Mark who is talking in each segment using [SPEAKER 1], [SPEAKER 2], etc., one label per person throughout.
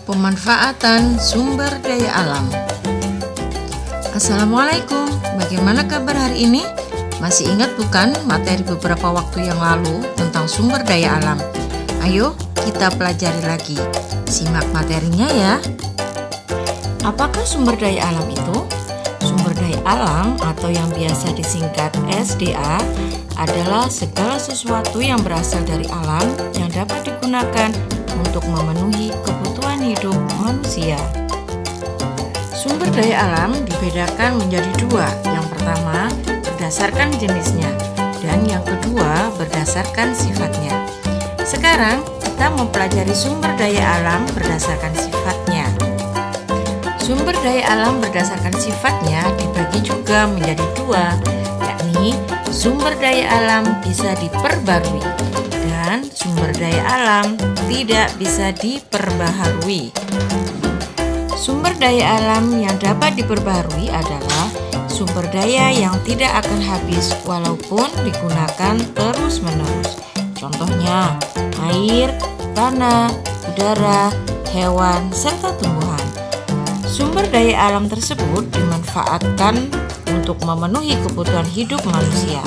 [SPEAKER 1] Pemanfaatan sumber daya alam. Assalamualaikum, bagaimana kabar hari ini? Masih ingat bukan materi beberapa waktu yang lalu tentang sumber daya alam? Ayo kita pelajari lagi. Simak materinya ya. Apakah sumber daya alam itu? Sumber daya alam atau yang biasa disingkat SDA adalah segala sesuatu yang berasal dari alam yang dapat digunakan untuk memenuhi kebutuhan hidup manusia. Sumber daya alam dibedakan menjadi dua. Yang pertama berdasarkan jenisnya dan yang kedua berdasarkan sifatnya. Sekarang kita mempelajari sumber daya alam berdasarkan sifatnya. Sumber daya alam berdasarkan sifatnya dibagi juga menjadi dua, yakni sumber daya alam bisa diperbarui dan sumber daya alam tidak bisa diperbaharui. Sumber daya alam yang dapat diperbaharui adalah sumber daya yang tidak akan habis walaupun digunakan terus-menerus. Contohnya, air, tanah, udara, hewan, serta tumbuhan. Sumber daya alam tersebut dimanfaatkan untuk memenuhi kebutuhan hidup manusia.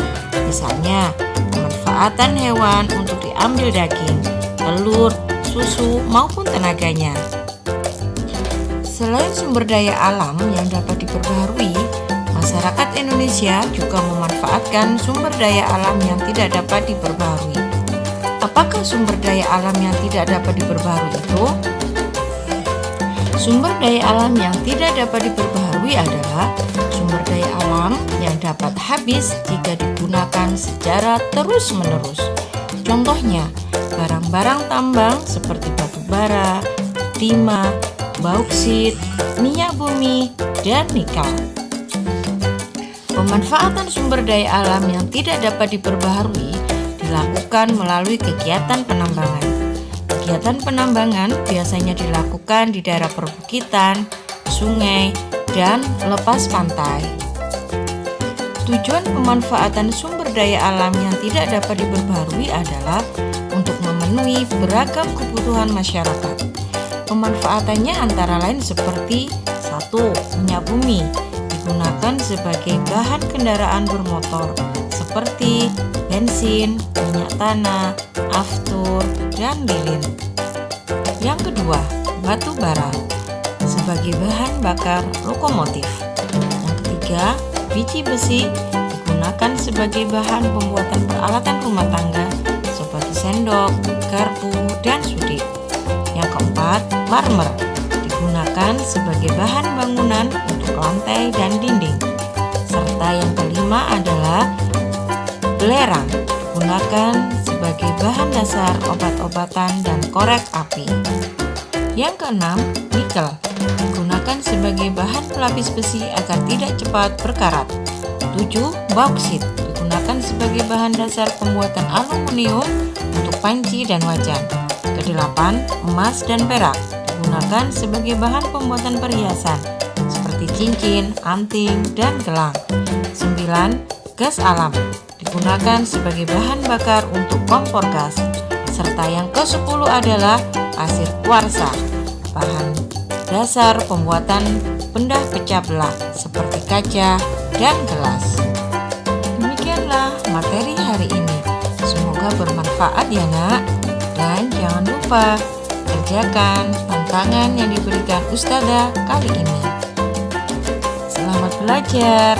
[SPEAKER 1] Misalnya, pemanfaatan hewan untuk diambil daging, telur, susu, maupun tenaganya. Selain sumber daya alam yang dapat diperbaharui, masyarakat Indonesia juga memanfaatkan sumber daya alam yang tidak dapat diperbaharui. Apakah sumber daya alam yang tidak dapat diperbaharui itu? Sumber daya alam yang tidak dapat diperbaharui adalah sumber daya alam yang dapat habis jika digunakan secara terus-menerus. Contohnya, barang-barang tambang seperti batu bara, timah, bauksit, minyak bumi, dan nikel. Pemanfaatan sumber daya alam yang tidak dapat diperbaharui dilakukan melalui kegiatan penambangan. Kegiatan penambangan biasanya dilakukan di daerah perbukitan, sungai, dan lepas pantai. Tujuan pemanfaatan sumber daya alam yang tidak dapat diperbaharui adalah untuk memenuhi beragam kebutuhan masyarakat. Pemanfaatannya antara lain seperti 1. Minyak bumi digunakan sebagai bahan kendaraan bermotor seperti bensin, minyak tanah, aftur, dan lilin. Yang kedua, batu bara sebagai bahan bakar lokomotif. Yang ketiga, biji besi digunakan sebagai bahan pembuatan peralatan rumah tangga seperti sendok, garpu, dan sudik. Yang keempat, marmer digunakan sebagai bahan bangunan untuk lantai dan dinding. Serta yang kelima adalah belerang digunakan sebagai bahan dasar obat-obatan dan korek api. Yang keenam, nikel digunakan sebagai bahan pelapis besi agar tidak cepat berkarat. 7. Bauksit digunakan sebagai bahan dasar pembuatan aluminium untuk panci dan wajan. Kedelapan, emas dan perak digunakan sebagai bahan pembuatan perhiasan seperti cincin, anting, dan gelang. 9. Gas alam digunakan sebagai bahan bakar untuk kompor gas. Serta yang ke-10 adalah pasir kuarsa, bahan dasar pembuatan benda pecah belah seperti kaca dan gelas. Demikianlah materi hari ini. Semoga bermanfaat ya nak. Dan jangan lupa kerjakan tantangan yang diberikan Ustazah kali ini. Selamat belajar.